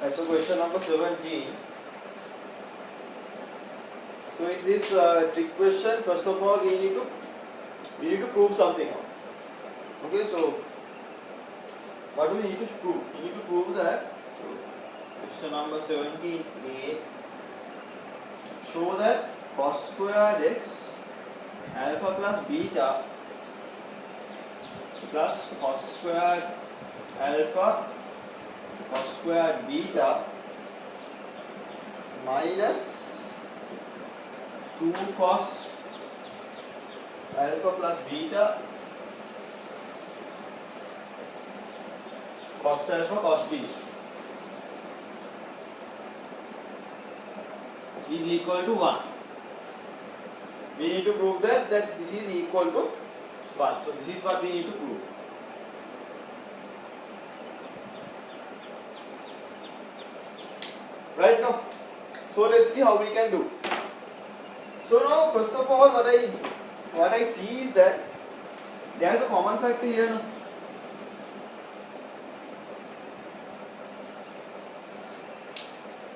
Right, so question number 17. So in this trick question, first of all we need to prove something out. Okay, so what do we need to prove? We need to prove that. So question number 17a, show that cos squared x alpha plus beta plus cos squared alpha cos squared beta minus 2 cos alpha plus beta cos alpha cos beta is equal to 1. We need to prove that this is equal to 1. So this is what we need to prove. Right now, so let's see how we can do. So now, first of all, what I see is that there is a common factor here. No?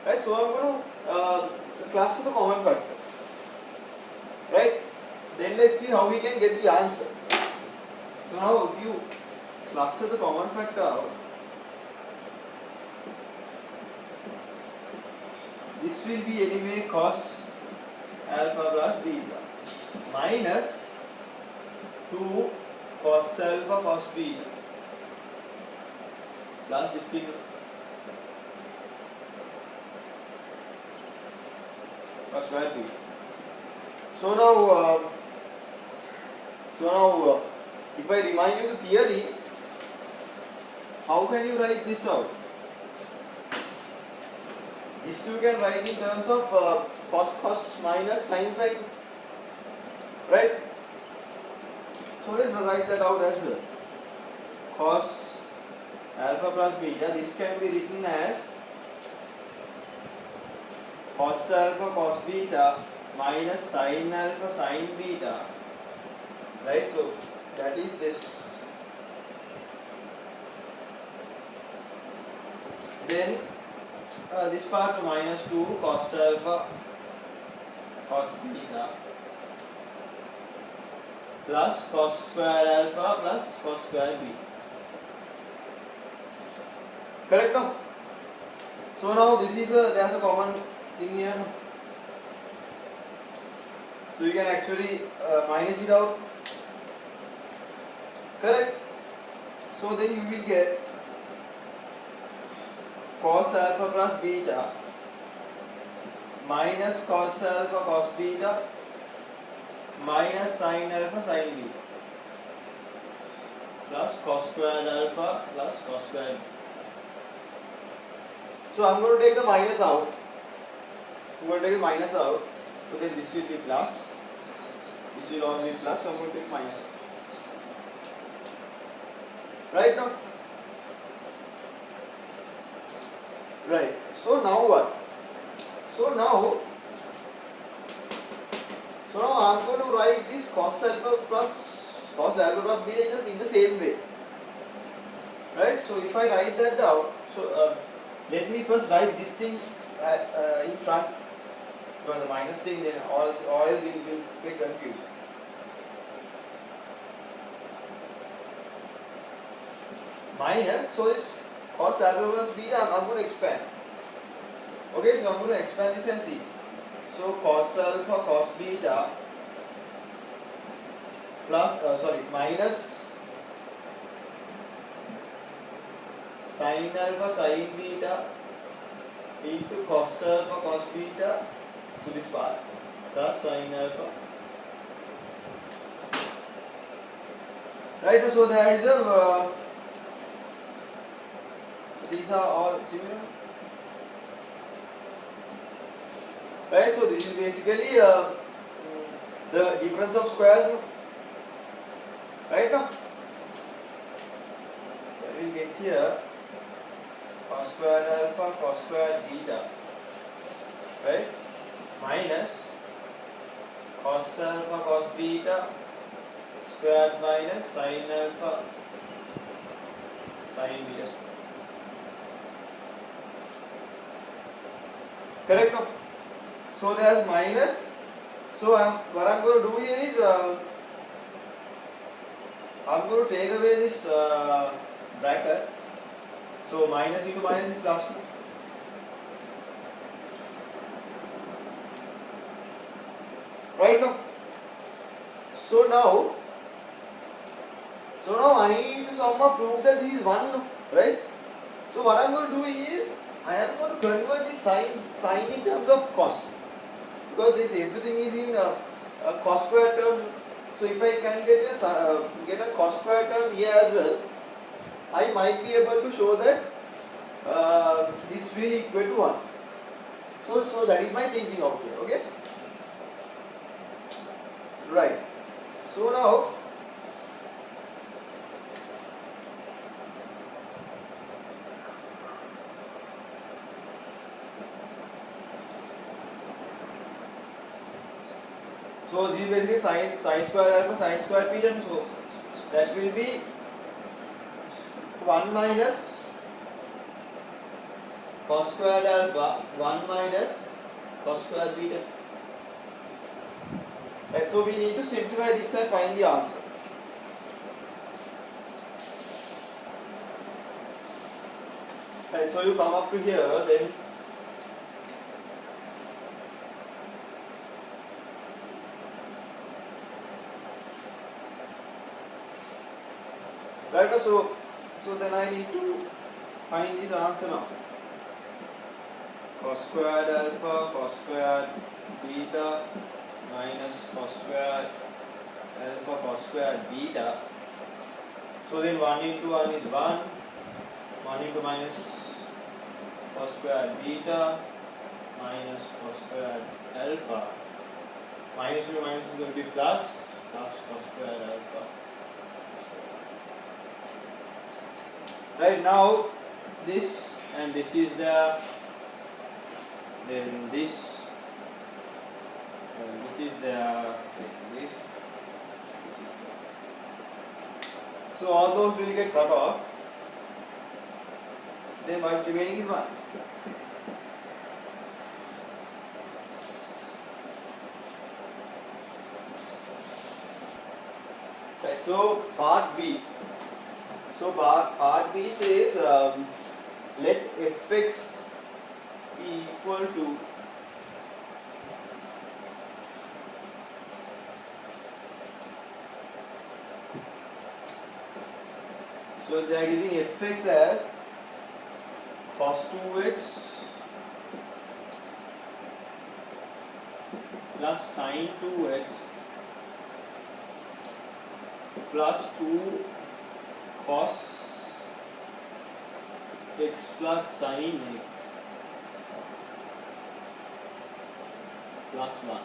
Right, so I'm going to cluster the common factor. Right, then let's see how we can get the answer. So now, if you cluster the common factor out, this will be anyway cos alpha plus beta minus 2 cos alpha cos beta plus this thing cos square beta. So now if I remind you the theory, how can you write this out? This you can write in terms of cos minus sin, right? So let's write that out as well. Cos alpha plus beta, this can be written as cos alpha cos beta minus sin alpha sin beta, right? So that is this. Then this part minus 2 cos alpha cos beta plus cos square alpha plus cos square beta. Correct now? So now this is there's a common thing here. So you can actually minus it out. Correct? So then you will get cos alpha plus beta minus cos alpha cos beta minus sin alpha sin beta plus cos squared alpha plus cos squared beta. So I'm going to take the minus out. So then this will be plus. This will also be plus. So I'm going to take minus out. Right now? Right. So now what? So now I'm going to write this cos alpha plus beta in the same way. Right. So if I write that down, so let me first write this thing in front, because the minus thing, then all will get confused. Minus, so this cos alpha plus beta, I'm going to expand. Okay, so I'm going to expand this and see. So cos alpha cos beta plus minus sin alpha sin beta into cos alpha cos beta to this part plus sin alpha. Right, so there is a these are all similar. Right, so this is basically the difference of squares. Right now, we will get here cos squared alpha cos squared beta, right, minus cos alpha cos beta squared minus sin alpha sin beta squared. Correct? No? So there's minus. So what I'm going to do here is I'm going to take away this bracket. So minus into minus is plus 2. Right now. So now I need to somehow prove that this is 1, right? So what I'm going to do is I am going to convert this sign in terms of cos, because everything is in cos square term. So if I can get a cos square term here as well, I might be able to show that this will equal to 1. So that is my thinking out here. Okay. Right. So now this is basically sin square alpha sin square beta. So that will be 1 minus cos square alpha 1 minus cos square beta. Right, so we need to simplify this and find the answer. Right, so you come up to here, then right, so then I need to find this answer now. Cos squared alpha cos squared beta minus cos squared alpha cos squared beta. So then 1 into 1 is 1. 1 into minus cos squared beta minus cos squared alpha. Minus into minus is going to be plus cos squared alpha. Right, now this and this is there. Then this. This is there. This. So all those will get cut off. Then what remaining is 1. Right, so part B. So part B says let fx be equal to so they are giving fx as cos 2x plus sin 2x plus 2 cos x plus sin x plus 1.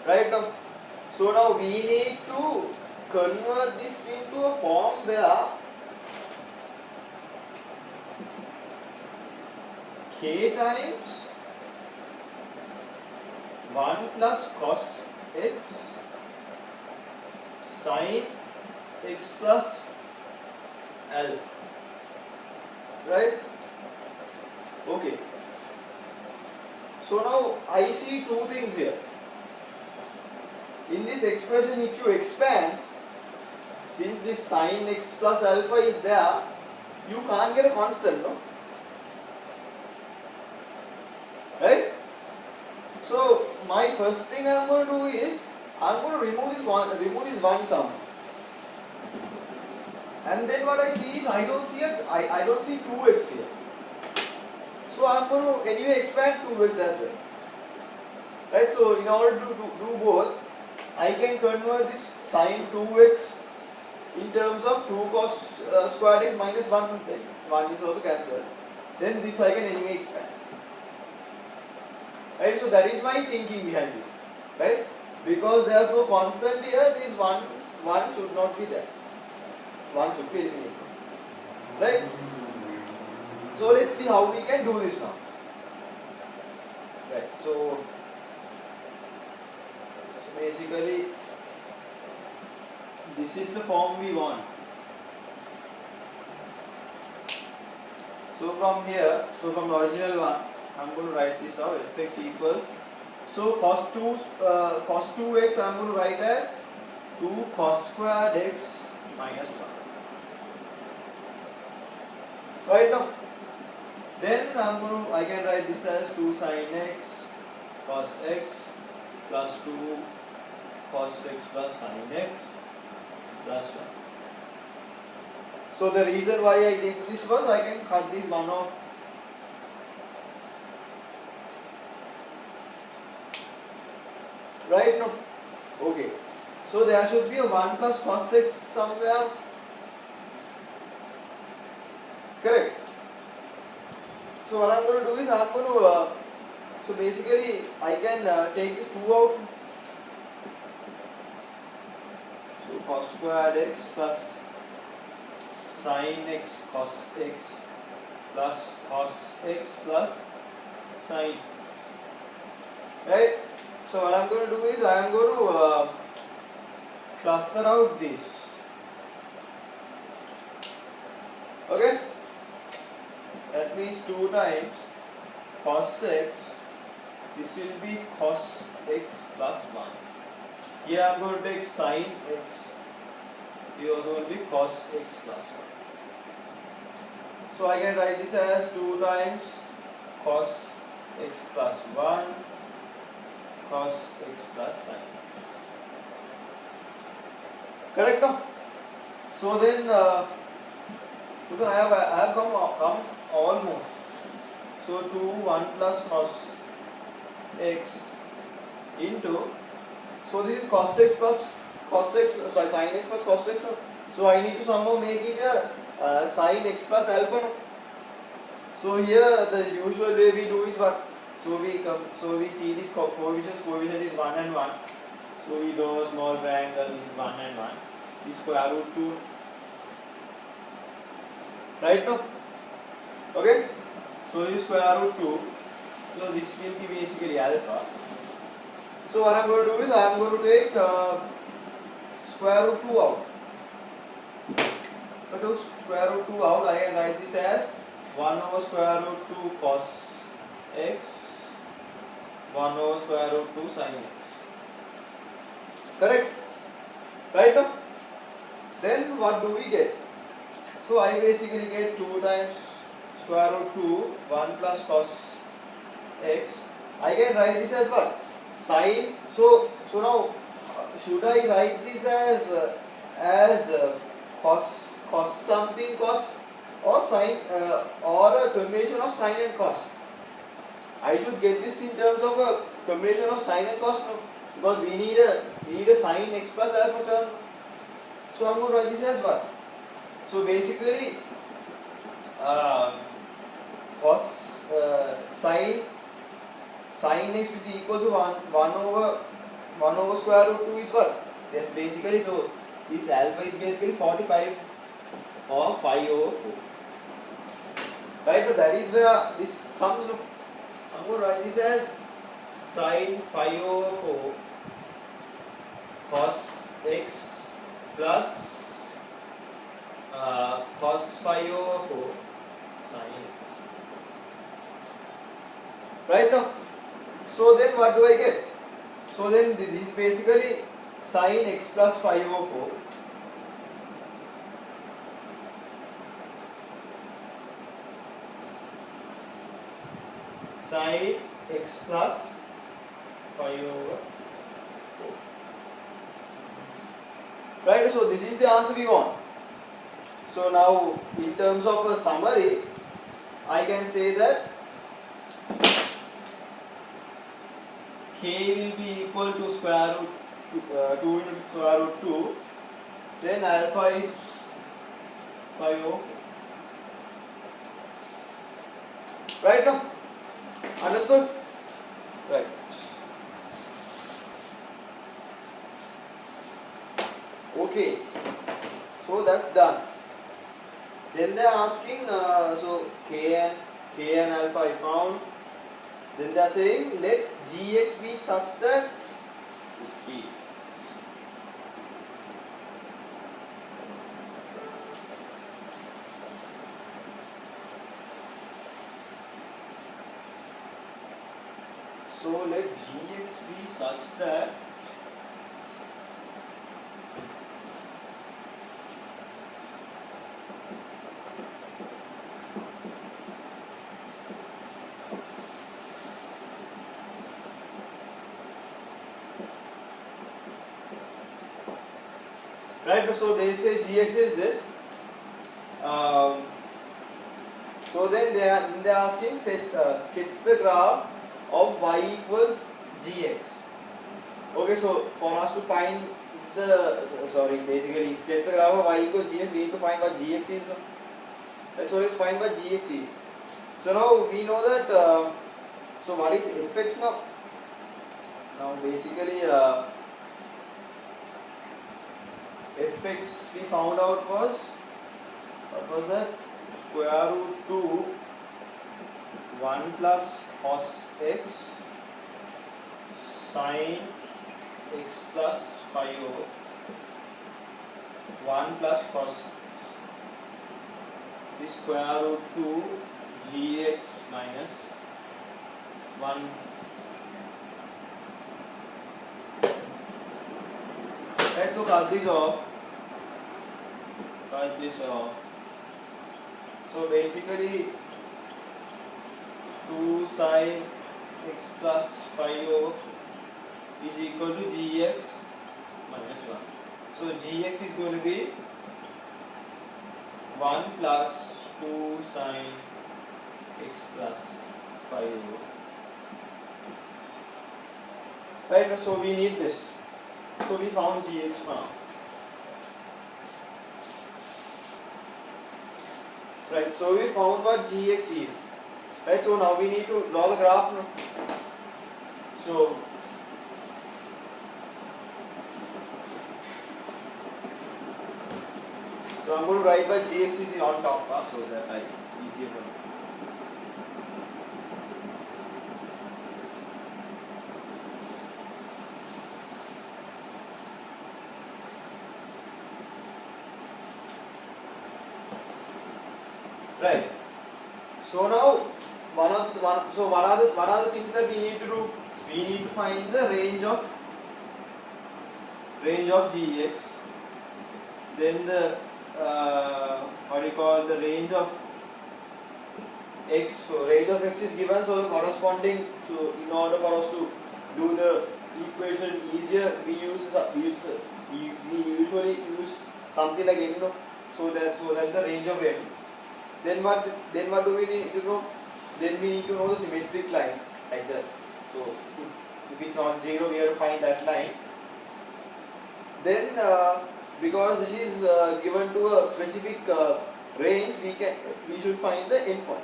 Right now, so now we need to convert this into a form where k times 1 plus cos x sin x plus alpha. Right? Okay. So now I see two things here. In this expression, if you expand, since this sin x plus alpha is there, you can't get a constant, no? Right? So my first thing I am going to do is I am going to remove this one sum, and then what I see is I don't see 2x here. So I am going to anyway expand 2x as well. Right? So in order to do both, I can convert this sin 2x in terms of 2 cos squared x minus 1. 1 is also cancelled. Then this I can anyway expand. Right? So that is my thinking behind this. Right? Because there is no constant here, this 1 should not be there. 1 should be eliminated. Right? So let's see how we can do this now. Right? So basically this is the form we want. So from here, so from the original one, I'm going to write this out. Fx equals, so cos 2x I'm going to write as 2 cos squared x minus 1. Right now, then I can write this as 2 sin x cos x plus 2 cos x plus sin x plus 1. So the reason why I did this was I can cut this one off. Right now, okay. So there should be a 1 plus cos x somewhere. Correct. So what I'm going to do is I'm going to so basically I can take this 2 out. So cos squared x plus sin x cos x plus cos x plus sin x. Right? So what I'm going to do is I am going to cluster out this. Okay? That means 2 times cos x. This will be cos x plus 1. Here I am going to take sin x. Here also will be cos x plus 1. So I can write this as 2 times cos x plus 1 cos x plus sin x. Correct now? So then I have come almost. So 2 1 plus cos x into, so this is cos x plus cos x, sorry, sin x plus cos x. So I need to somehow make it a sin x plus alpha. So here the usual way we do is what? So we see these coefficients. Coefficient is 1 and 1. So we draw a small triangle. This is 1 and 1. This square root 2. Right now? Okay? So this square root 2. So this will be basically alpha. So what I am going to do is I am going to take square root 2 out. If I took square root 2 out, I can write this as 1 over square root 2 cos x 1 over square root 2 sin x. Correct? Right now? Then what do we get? So I basically get 2 times square root 2 1 plus cos x. I can write this as what? Sin. So now should I write this as cos something cos or sin or a combination of sin and cos? I should get this in terms of a combination of sin and cos, no? Because we need a sin x plus alpha term. So I'm going to write this as what? So basically cos sin x which is equal to 1 over square root 2 is what? That's basically, so this alpha is basically 45 or 5 over 4. Right, so that is where this comes. Look, I'm going to write this as sin 5 over 4 cos x plus cos 5 over 4 sin x. Right now? So then what do I get? So then this is basically sin x plus 5 over 4 sin x plus 5 over 4. Right, so this is the answer we want. So now in terms of a summary, I can say that k will be equal to square root 2 into square root 2, then alpha is 5 over 4. Right now? Understood? Right. Okay. So that's done. Then they are asking, so k and alpha I found. Then they are saying let gx be such that so let gx be such that right. So they say gx is this. So then they are asking sketch the graph of y equals gx. Okay, so for us to find basically sketch the graph of y equals gx, we need to find what gx is. Let's always find what gx is. So now we know that. So what is fx now? Now basically fx we found out was, what was that? Square root 2 1 plus cos x sin x plus phi over 1 plus cos the square root 2 gx minus 1. Right, so cut this off. So basically 2 sin x plus phi over is equal to gx minus 1. So gx is going to be 1 plus 2 sin x plus phi over. Right, so we need this. So we found gx now. Right, so we found what gx is. Right, so now we need to draw the graph now. So I'm going to write by gx is on top, so that it's easier for me. Right. So now what are the things that we need to do? We need to find the range of gx, then the the range of x. So range of x is given, so the corresponding to, in order for us to do the equation easier, we usually use something like n, so that the range of n. Then what do we need to know? Then we need to know the symmetric line, like that. So if it's not 0, we have to find that line. Then because this is given to a specific range, we should find the endpoint.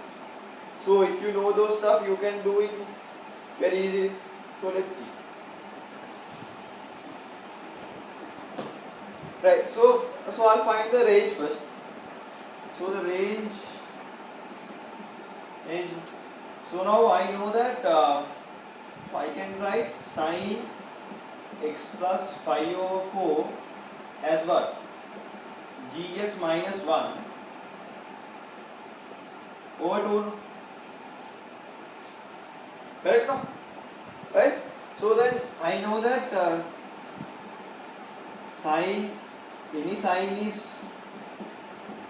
So if you know those stuff, you can do it very easily. So let's see. Right. So I'll find the range first. So the range. So now I know that. So I can write sin x plus phi over 4 as what? Gx minus 1 over 2. Correct, no? Right? So then I know that any sign is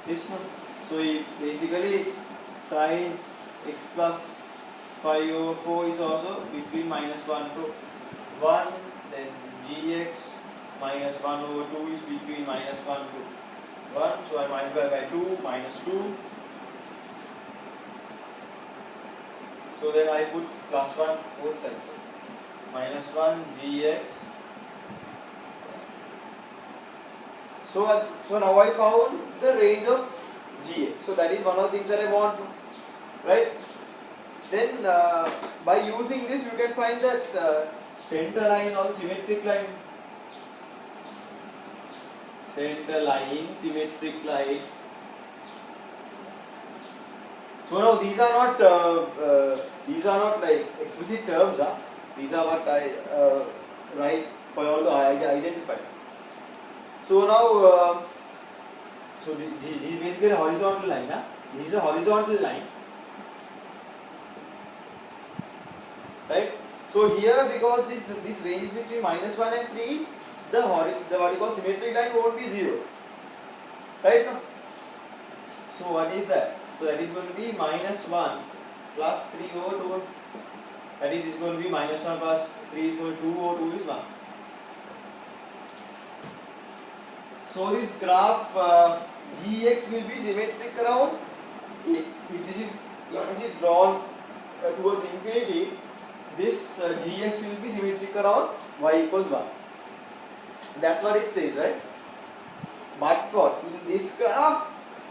this one. So basically sin x plus phi over 4 is also between minus 1 to 1. Then gx minus 1 over 2 is between minus 1 to 1. So I multiply by 2 minus 2. So then I put plus 1 both sides. So minus 1 gx. So now I found the range of gx. So that is one of the things that I want, right? Then by using this, you can find that center line or symmetric line. Center line, symmetric line. So now these are not like explicit terms. These are what I write for you all to identify. So now, so this is basically a horizontal line. This is a horizontal line, right? So here, because this range is between -1 and 3, the what you call symmetric line won't be 0, right? No? So what is that? So that is going to be -1 plus 3 over 2. That is going to be -1 plus 3 is going to 2 over 2 is 1. So this graph Gx will be symmetric around, if this is drawn towards infinity, this Gx will be symmetric around y equals 1. That's what it says, right? But for in this graph,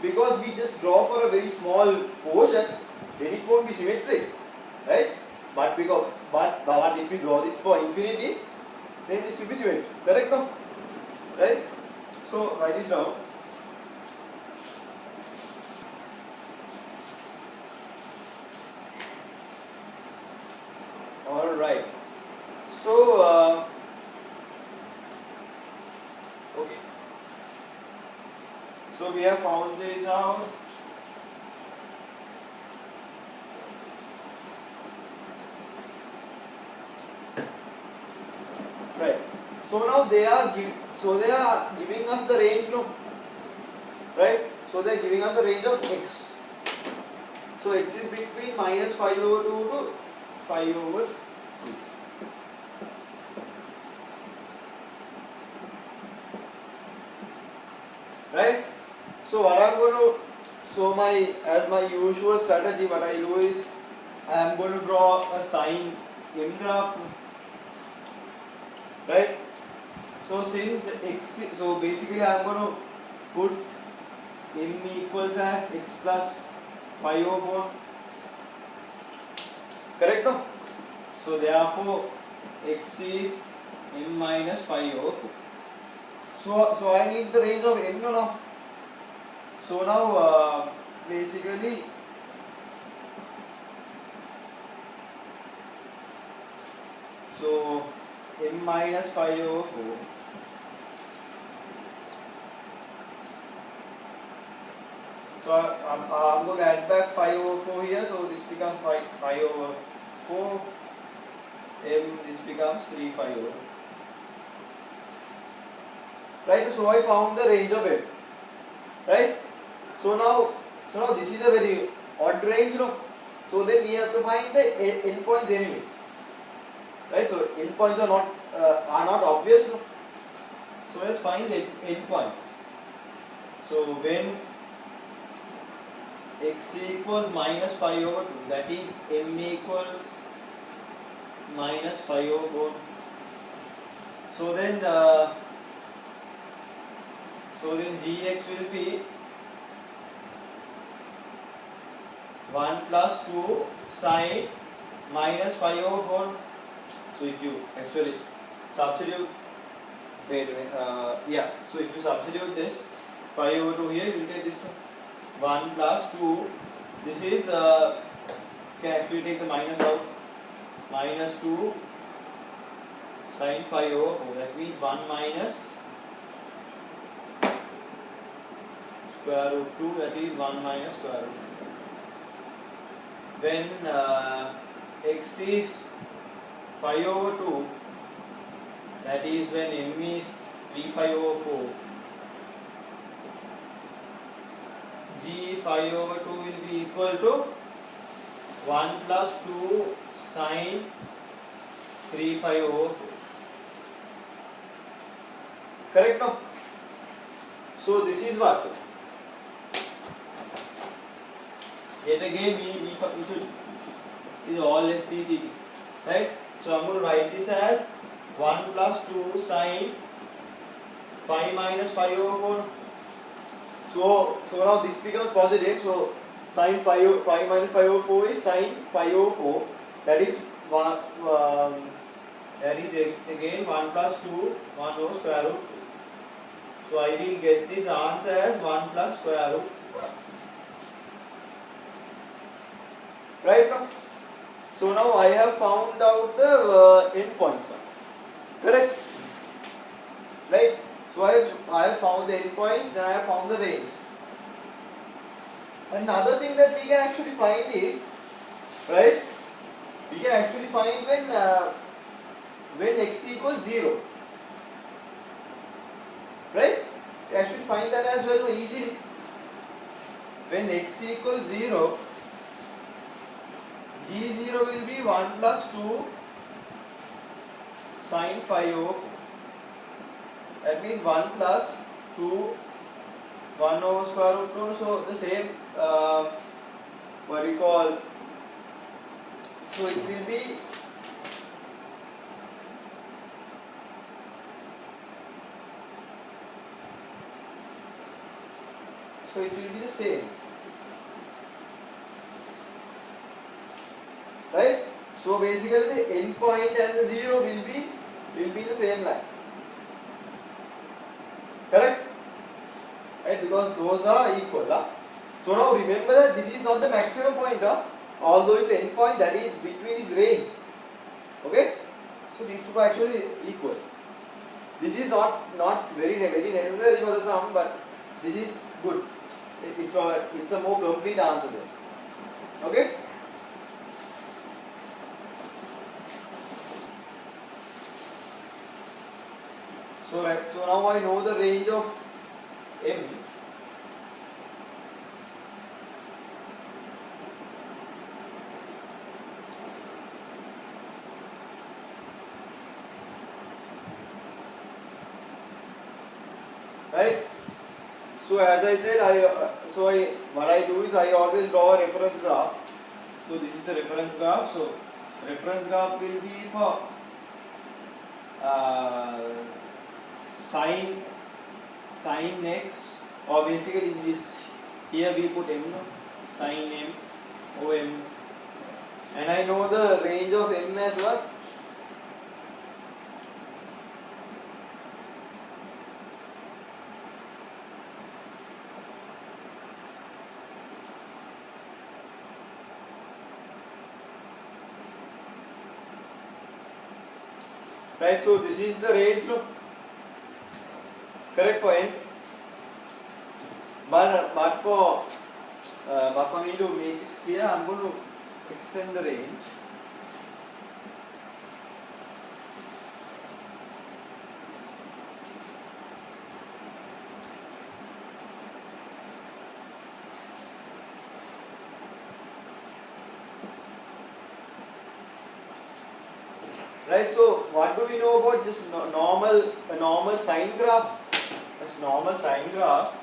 because we just draw for a very small portion, then it won't be symmetric, right? But if we draw this for infinity, then this will be symmetric, correct? No? Right? So write this down. All right. So okay. So we have found this out. Right. So now they are giving us the range, no? Right? So they are giving us the range of x. So x is between -5 over 2 to 5 over 2. Right? So what I am going to, as my usual strategy, what I do is I am going to draw a sine m graph. Right? So since x, so basically I am going to put m equals as x plus 5 over 4. Correct? No? So therefore x is m minus 5 over 4. So I need the range of m now. So now basically so m minus 5 over 4. So I'm going to add back 5 over 4 here. So this becomes 5 over 4. This becomes 3 5 over. Right? So I found the range of m. Right? So now this is a very odd range, no? So then we have to find the endpoints anyway. Right? So endpoints are not obvious, no? So let's find the endpoints. So when x equals -5 over 2, that is m equals -5 over 4. So then gx will be 1 plus 2 sine -5 over 4. So if you actually substitute, so if you substitute this 5 over 2 here, you will get this 1 plus 2. This is can actually take the minus out. Minus 2 sine 5 over 4. That means 1 minus square root 2. That is 1 minus square root 2. When x is 5 over 2, that is when m is 3 5 over 4. G 5 over 2 will be equal to 1 plus 2 sine 3 5 over 4. Correct now? So this is what? Yet again we should is all STCT, right? So I'm going to write this as 1 plus 2 sine 5 minus 5 over 4. So now this becomes positive. So sine 5 minus 5 over 4 is sine 5 over 4. That is again 1 plus 2 1 over square root 2. So I will get this answer as 1 plus square root 1. Right now? So now I have found out the endpoints. Correct? Right? So I have found the endpoints, then I have found the range. Another thing that we can actually find is, right? We can actually find when x equals 0. Right? We actually find that as well easily. When x equals 0, g0 will be 1 plus 2 sine phi over 4. That means 1 plus 2 1 over square root 2. So the same what we call, so it will be the same, right? So basically the end point and the 0 will be the same line, correct? Right, because those are equal. So now remember that this is not the maximum point, although it's the end point that is between this range. Okay, so these two are actually equal. This is not very necessary for the sum, but this is good if it's a more complete answer then. Okay. So right, so now I know the range of M. Right. So as I said, what I do is I always draw a reference graph. So this is the reference graph. So reference graph will be for sin x, or basically in this here we put m, sin m om, and I know the range of m as what? Right, so this is the range, no? Correct, for n. But for me to make this clear, I'm going to extend the range. Right, so what do we know about this normal sine graph? This normal sine graph.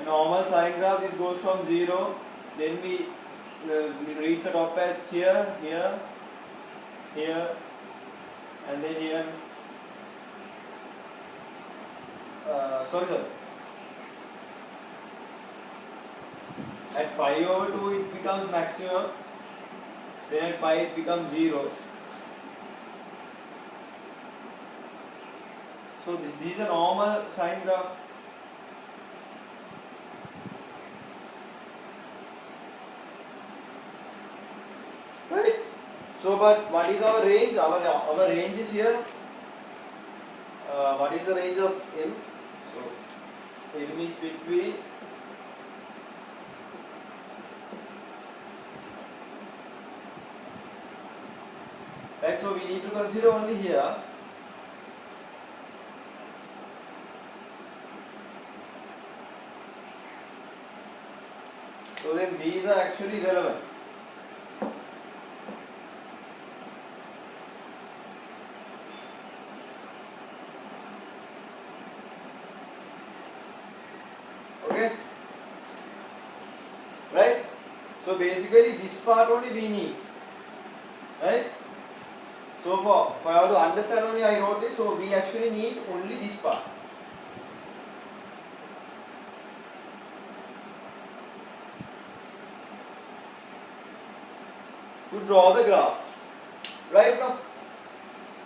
A normal sine graph, this goes from 0, then we reach the top at here, and then here. Sorry. At 5 over 2 it becomes maximum, then at 5 it becomes 0. So this is a normal sine graph. Right? So but what is our range? Our range is here. What is the range of M? So M is between right, so we need to consider only here. So then these are actually relevant. Okay? Right? So basically this part only we need. Right? So for I have to understand only I wrote this, so we actually need only this part. To draw the graph. Right now?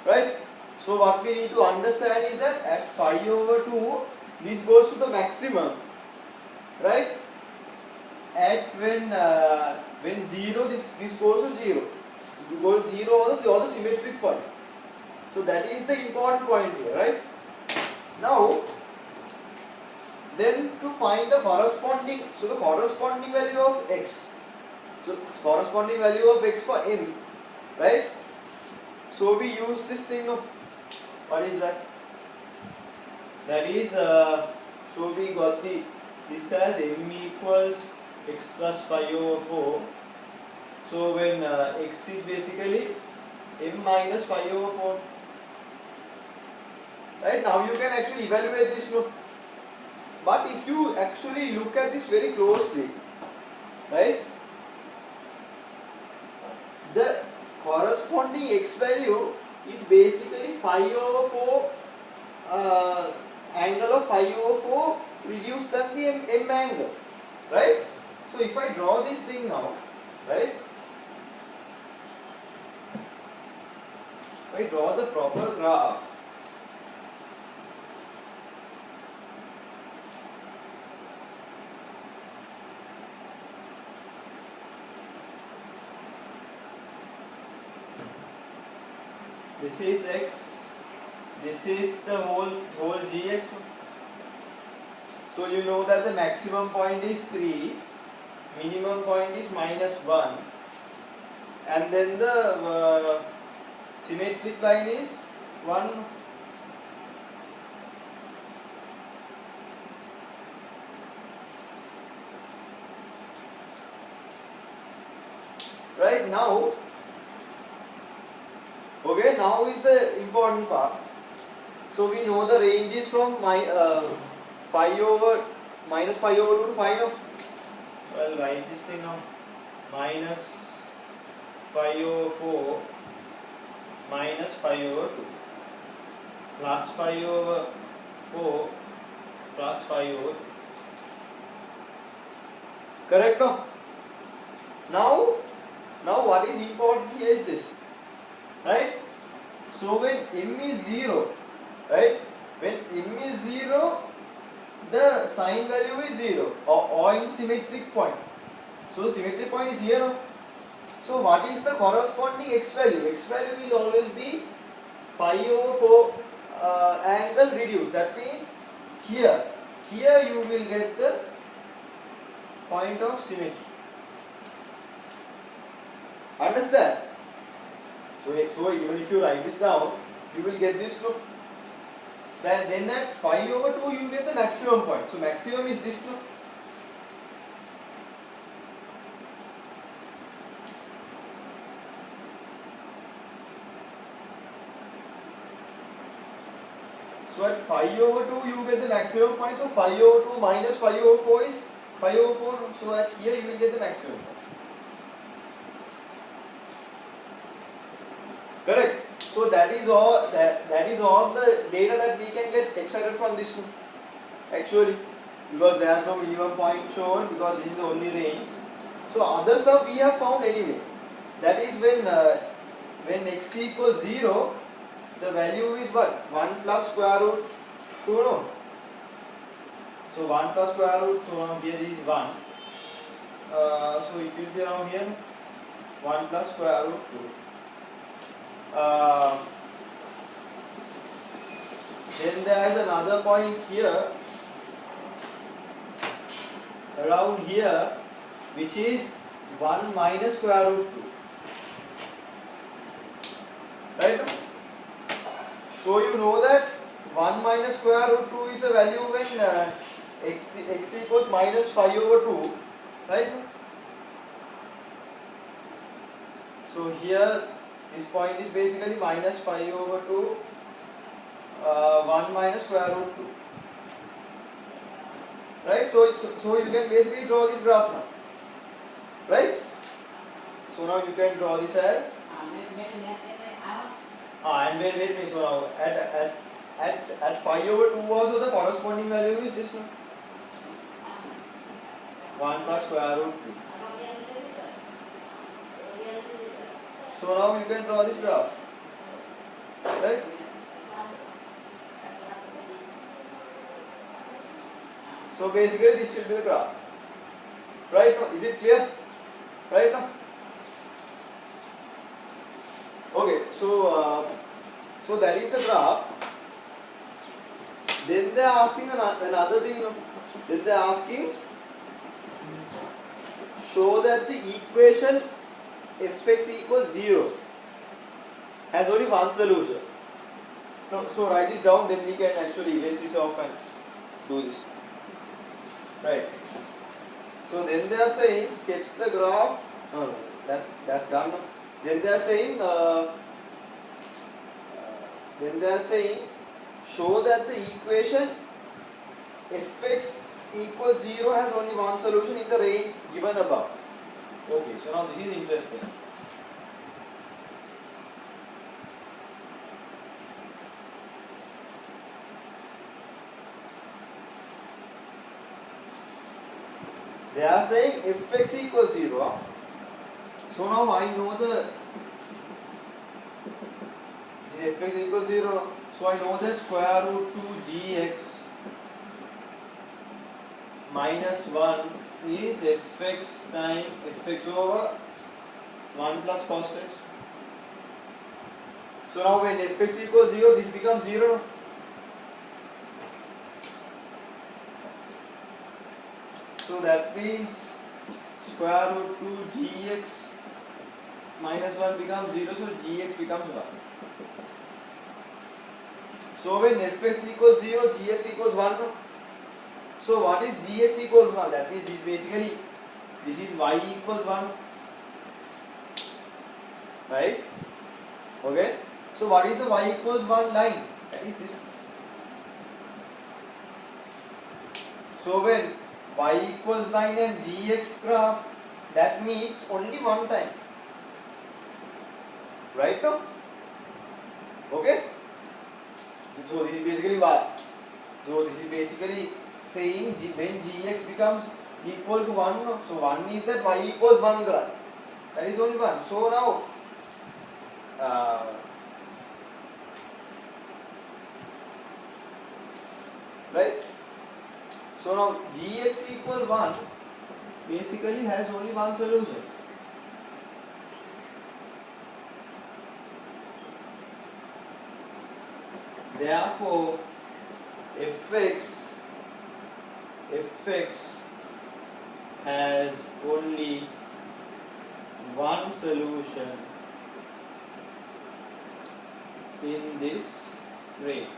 Right? So what we need to understand is that at 5 over 2, this goes to the maximum. Right? At when 0, this goes to 0. You go to 0 or the symmetric point. So that is the important point here, right? Now then to find the corresponding, so the corresponding value of x, so corresponding value of x for m, right? So we use this thing, no? What is that? That is, so we got this as m equals x plus 5 over 4. So when x is basically m minus 5 over 4. Right, now you can actually evaluate this, no? But if you actually look at this very closely, right, the corresponding x value is basically 5 over 4, angle of 5 over 4 reduced than the m angle, right? So if I draw this thing now, right, if I draw the proper graph, this is x, this is the whole gx. So you know that the maximum point is 3, minimum point is -1, and then the symmetric line is 1. Right now, okay, now is the important part. So we know the range is from -5 over 2 to 5 now. So I'll write this thing now. -5 over 4 minus 5 over 2 plus 5 over 4 plus 5 over 2. Correct now? Now what is important here is this, right? So when m is 0, right? When m is 0, the sign value is 0 or in symmetric point. So symmetric point is here now. So what is the corresponding x value? X value will always be 5 over 4 angle reduced. That means here you will get the point of symmetry. Understand? So even if you write this down, you will get this look. Then at 5 over 2 you get the maximum point. So maximum is this look. So at 5 over 2 you get the maximum point. So 5 over 2 minus 5 over 4 is 5 over 4. So at here you will get the maximum point. Correct. So that is all the data that we can get extracted from this one. Actually, because there is no minimum point shown, because this is the only range. So other stuff we have found anyway. That is when x equals 0, the value is what? 1 plus square root 2, no? So 1 plus square root, so now here is 1. So it will be around here 1 plus square root 2. Then there is another point here, around here, which is 1 minus square root 2. Right? So you know that 1 minus square root 2 is the value when x equals minus 5 over 2. Right? So here this point is basically minus 5 over 2, 1 minus square root 2. Right? So you can basically draw this graph now. Right? So now you can draw this as and wait, so now at 5 over 2 also the corresponding value is this one, 1 plus square root 2. So now you can draw this graph, right? So basically this will be the graph, right now. Is it clear? Right now? Okay, so that is the graph. Then they are asking another thing, no? Then they are asking, show that the equation fx equals 0 has only one solution. No, so write this down, then we can actually erase this off and do this. Right. So then they are saying, sketch the graph. No, that's done. Then they are saying, show that the equation fx equals 0 has only one solution in the range given above. Okay, so now this is interesting. They are saying fx equals 0. So now I know this fx equals 0. So I know that square root 2 gx minus 1 is fx times fx over 1 plus cos x. So now when fx equals 0, this becomes 0. So that means square root 2 gx minus 1 becomes 0, so gx becomes 1. So when fx equals 0, gx equals 1. So what is gx equals 1? That means this is y equals 1. Right? Okay. So what is the y equals 1 line? That is this. So when y equals line and gx graph, that means only one time. Right now? Okay? So this is basically what? So this is basically saying when gx becomes equal to 1, so 1 is that y equals 1 graph. That is only 1. So now right? So now gx equal 1 basically has only one solution. Therefore fx has only one solution in this range.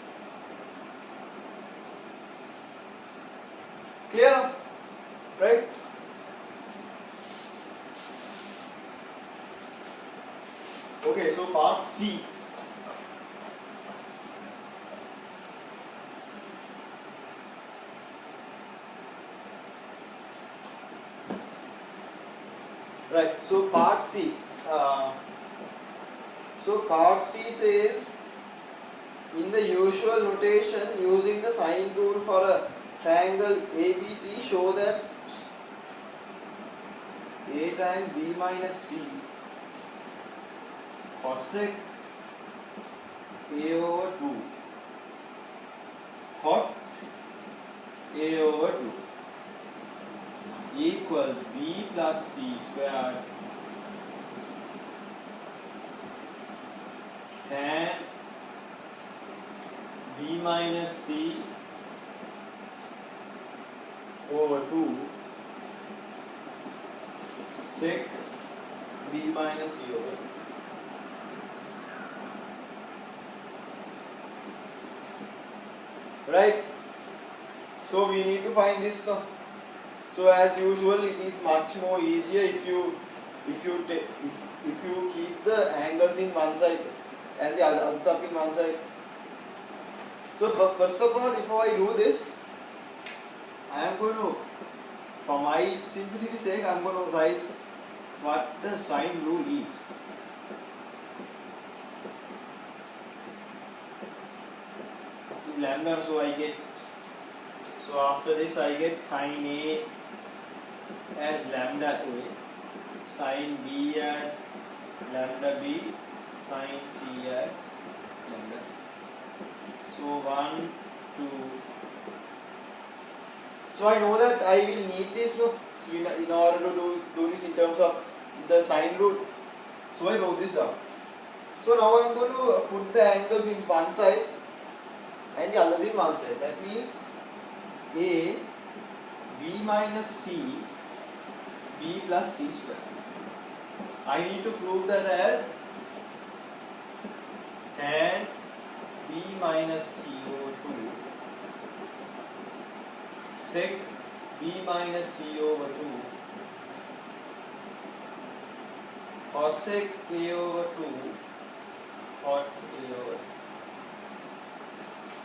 Clear? Right? Okay, so part C. Right, so part C. So part C says, in the usual notation using the sine rule for a triangle ABC, show that A times B minus C cosec A over 2 cot A over 2 equals B plus C squared tan B minus C over 2 sec B minus C over 2. Right? So we need to find this now. So as usual, it is much more easier if you keep the angles in one side and the other stuff in one side. So first of all, before I do this, I am going to, for my simplicity's sake, I am going to write what the sine rule is. Is lambda, so after this I get sine A as lambda A, sine B as lambda B, sine C as lambda C. So 1, 2. So I know that I will need this, no? So in order to do this in terms of the sine rule. So I wrote this down. So now I am going to put the angles in one side and the other is 1 side. That means A B minus C B plus C square. I need to prove that as tan B minus C over 2 sec B minus C over 2 cosec A over 2 cot A over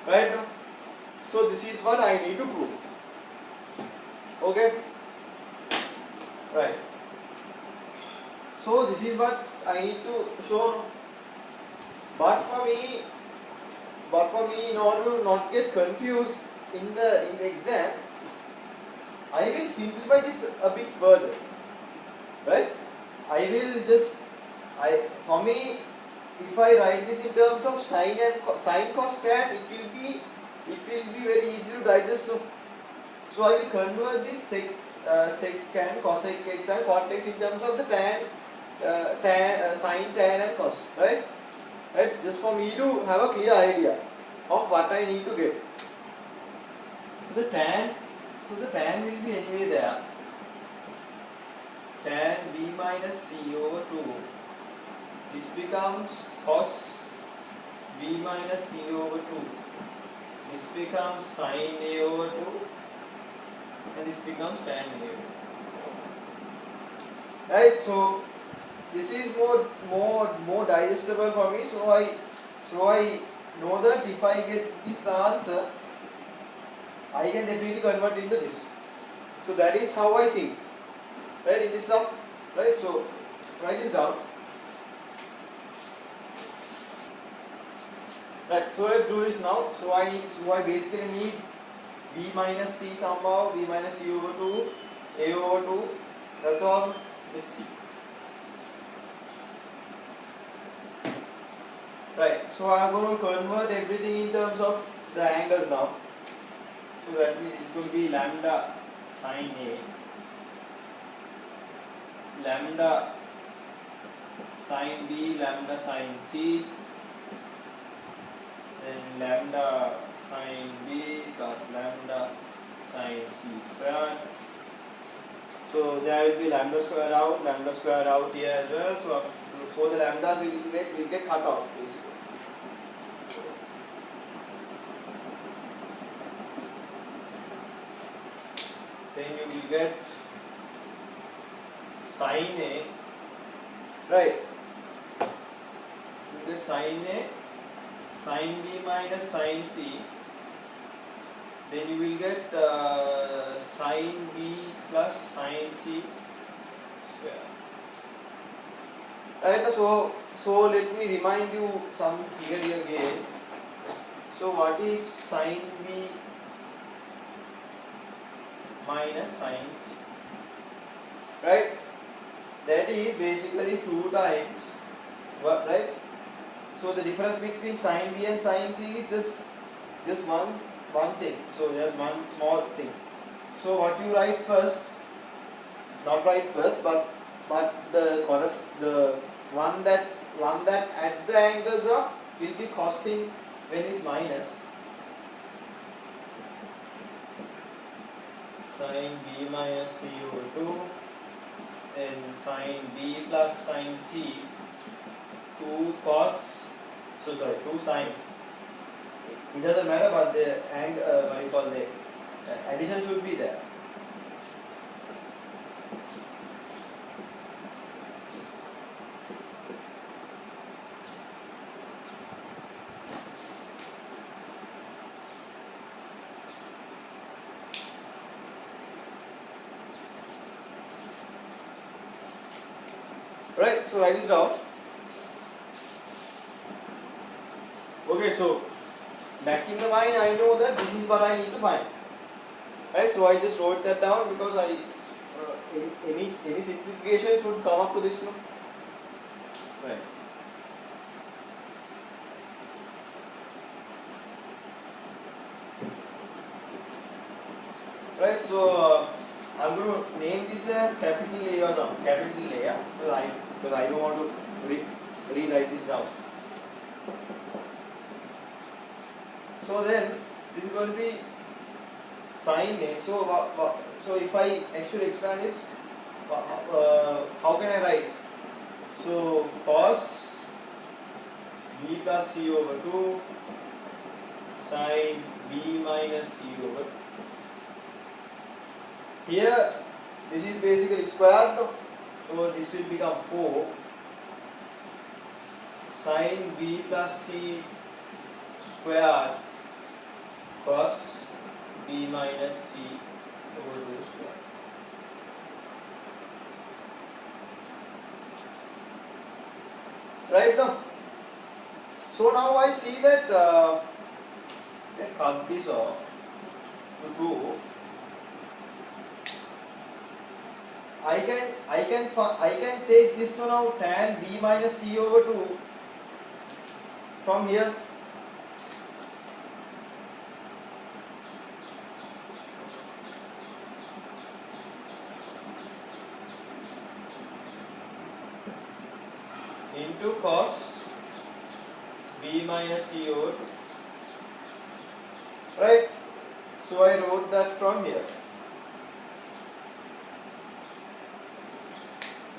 2. Right now? So this is what I need to prove. Okay? Right. So this is what I need to show. But for me, in order to not get confused in the exam, I will simplify this a bit further. Right? I will just for me, if I write this in terms of sine cos tan, it will be very easy to digest. No? So I will convert this sec and cosec x and cot x in terms of the tan, sine, tan and cos. Right? Right? Just for me to have a clear idea of what I need to get. The tan will be anyway there. Tan B minus C over 2. This becomes cos B minus C over 2. This becomes sin A over 2. And this becomes tan A over 2. Right? So this is more digestible for me. So I know that if I get this answer, I can definitely convert into this. So that is how I think. Right, in this sum. Right, so write this down. Right, so let's do this now. So I basically need B minus C somehow, B minus C over 2, A over 2. That's all. Let's see. Right, so I'm going to convert everything in terms of the angles now. So that means it's going to be lambda sin A, lambda sin B, lambda sin C, then lambda sin B plus lambda sin C squared. So there will be lambda squared out here as well. So the lambdas will get cut off basically. Then you will get sin A, right? You get sin A, sin B minus sin C. Then you will get sin B plus sin C square. Right? So let me remind you some theory again. So what is sin B minus sin C? Right? That is basically 2 times, right? So the difference between sin B and sin C is just one thing. So just one small thing. So what you write first, not write first, but the one that adds the angles up will be cosine when it's minus. Sin B minus C over 2 and sin B plus sin C 2 cos, 2 sin. It doesn't matter, but the addition should be there. Right, so write this down. Okay, so back in the mind, I know that this is what I need to find. Right, so I just wrote that down because any simplification should come up to this, no? Right. Right, so I'm going to name this as capital A or something, capital A, yeah? Because I don't want to rewrite this down. So then this is going to be sine A. So if I actually expand this, how can I write? So cos B plus C over 2 sine B minus C over 2. Here this is basically square root, so this will become 4 sine B plus C squared cos B minus C over 2 square. Right now, so now I see that let's cut this off to 2. I can take this to now tan B minus C over 2 from here. Into cos B minus C over 2. Right? So I wrote that from here.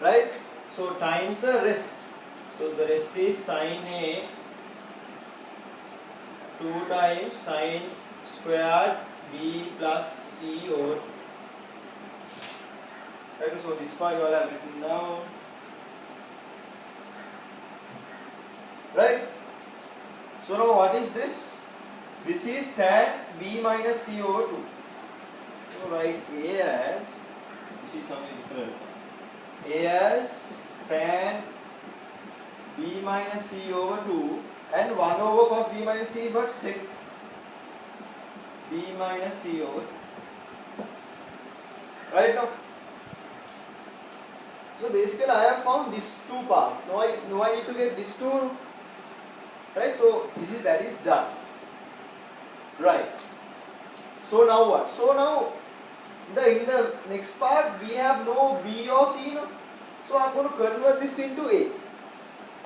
Right? So times the rest. So the rest is sine A 2 times sine squared B plus C over 2. Right? So this part you all have written down. Right? So now what is this? This is tan B minus C over 2. So write A as, this is something different. A as tan B minus C over 2 and 1 over cos B minus C, but sec B minus C over 2. Right now? So basically I have found these two parts. Now I need to get this two. Right? So that is done. Right. So now what? So now in the next part we have no B or C, no? So I am going to convert this into A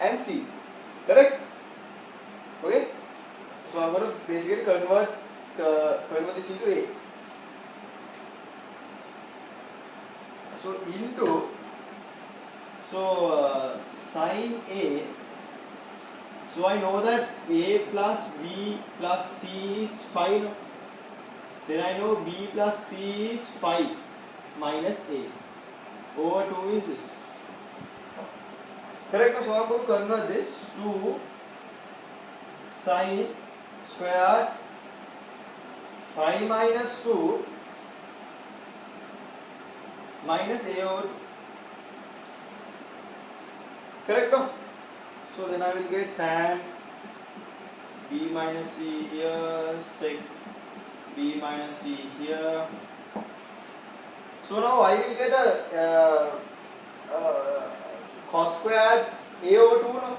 and C. Correct? Okay? So I am going to basically convert this into A. So into sine A. So I know that A plus B plus C is 5. No? Then I know B plus C is 5 minus A over 2 is this. Correct? So I am going to convert this to sine square 5 minus 2 minus A over 2. Correct? No? So then I will get tan B minus C here, sec B minus C here. So now I will get a cos squared A over 2. No?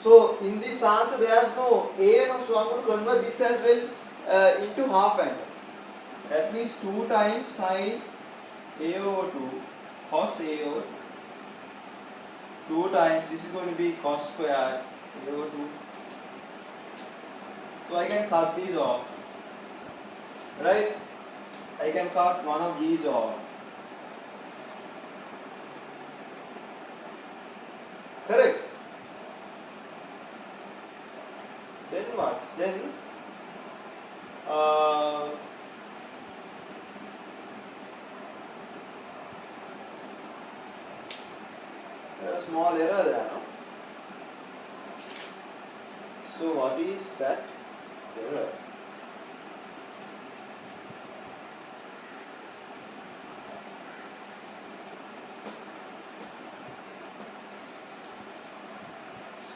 So in this answer there is no A. No? So I am going to convert this as well into half angle. That means 2 times sine A over 2 cos A over 2. 2 times, this is going to be cos squared A over 2. So I can cut these off. Right? I can cut one of these off. Correct? Then what? Then a small error there, no? So what is that error?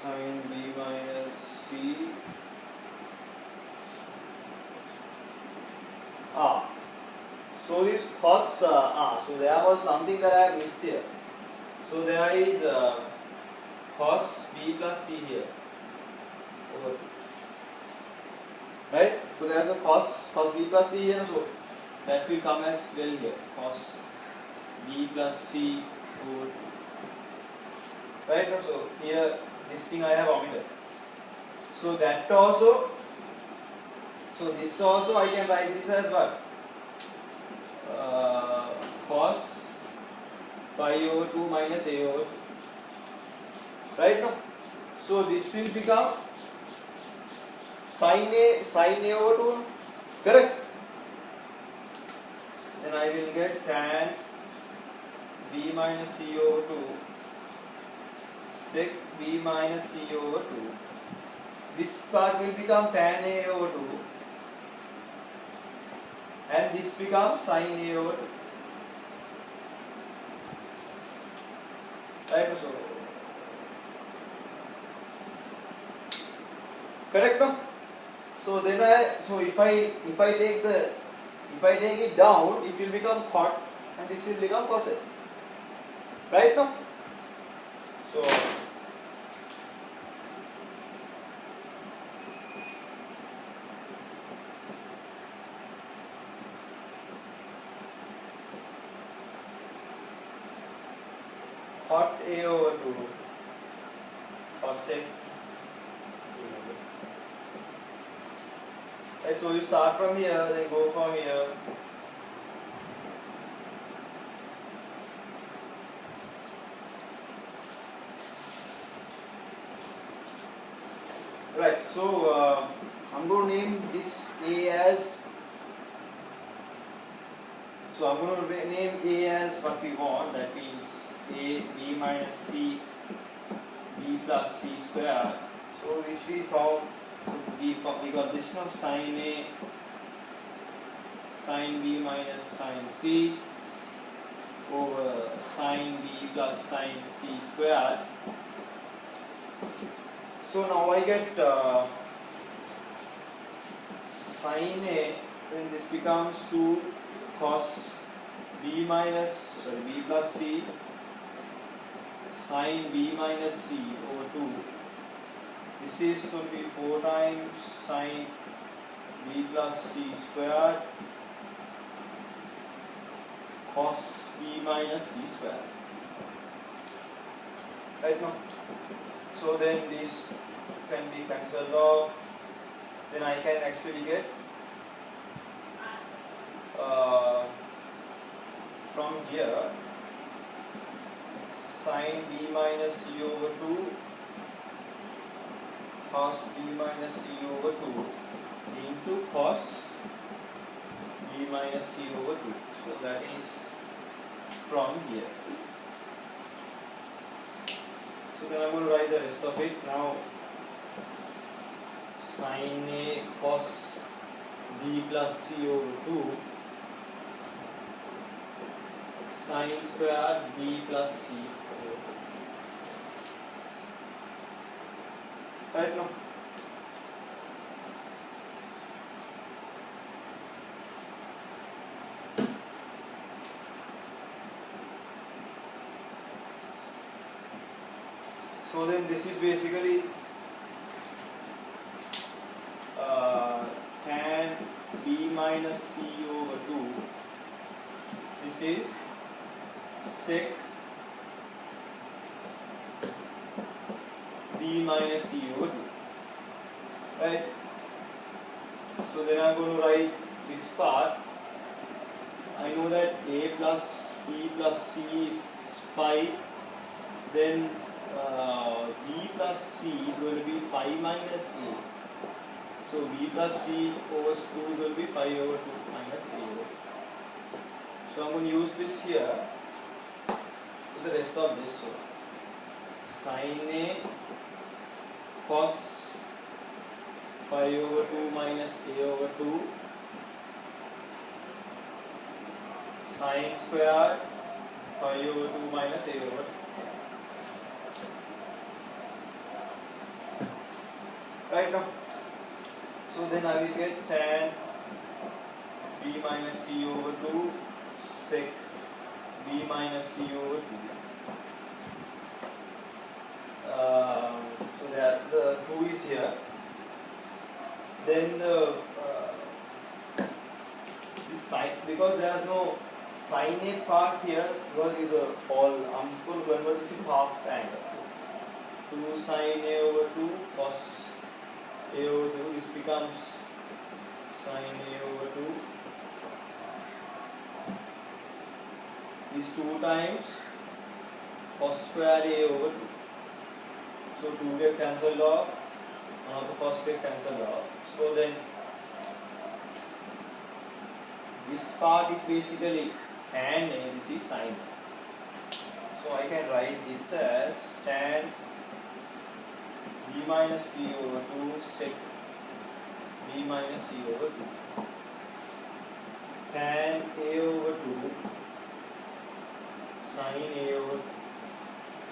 Sine B minus C. So this cos, so there was something that I have missed here. So there is cos B plus C here over 2. Right? So there is a cos B plus C here, so that will come as well here, cos B plus C over 2. Right? So here this thing I have omitted. So that also So this also I can write this as what? Cos phi over 2 minus a over 2. Right now? So this will become sin a over 2. Correct? Then I will get tan b minus c over 2 sec b minus c over 2. This part will become tan a over 2 and this becomes sin a over 2. Right? So correct no? So then if I take it down, it will become cot and this will become cosec. Right no? So cot a over 2 cosec. Right, so you start from here, then go from here. Right, so I'm going to name this A as. So I'm going to name A as what we want. That means A B minus C B plus C square. So which we found. We got this one sin A sin B minus sin C over sin B plus sin C square. So now I get sin A, then this becomes 2 cos B plus C sin B minus C over 2. This is going to be 4 times sin B plus C squared cos B minus C squared. Right now? So then this can be cancelled off. Then I can actually get from here sin B minus C over 2 cos B minus C over 2 into cos B minus C over 2. So that is from here. So then I am going to write the rest of it now. Sin A cos B plus C over 2 sin square B plus C over 2. Right now? So then this is basically tan B minus C over 2. This is sec B minus C over 2. Right? So then I am going to write this part. I know that A plus B plus C is 5. Then B plus C is going to be 5 minus A. So B plus C over 2 is going to be 5 over 2 minus A over 2. So I am going to use this here for the rest of this. So sin A cos 5 over 2 minus A over 2 sin square 5 over 2 minus A over 2. Right now? So then I will get tan B minus C over 2 sec B minus C over 2. So that the 2 is here. Then the this sine, because there is no sin A part here, because it is all, I am going to convert this into half angle. So 2 sin A over 2 cos A over 2, this becomes sin A over 2 is 2 times cos square A over 2. So 2 get cancelled off, one of the cos get cancelled off. So then this part is basically tan A, this is sin. So I can write this as tan B minus P over 2 sec B minus C over 2. Tan A over 2 sin A over 2.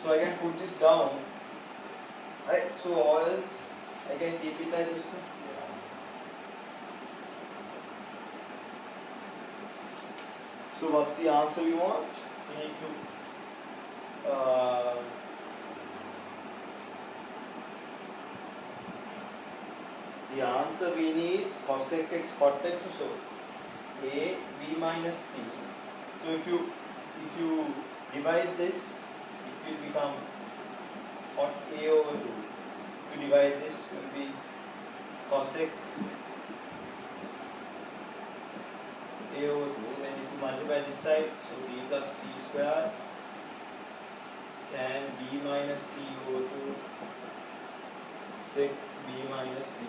So I can put this down, right? So or else I can keep it like this. So what's the answer we want? We need to the answer we need cosec x cot x. So A B minus C. So if you divide this, it will become cot A over 2. If you divide this, it will be cosec A over 2. Then if you multiply this side, so B plus C square tan B minus C over 2 sec B minus C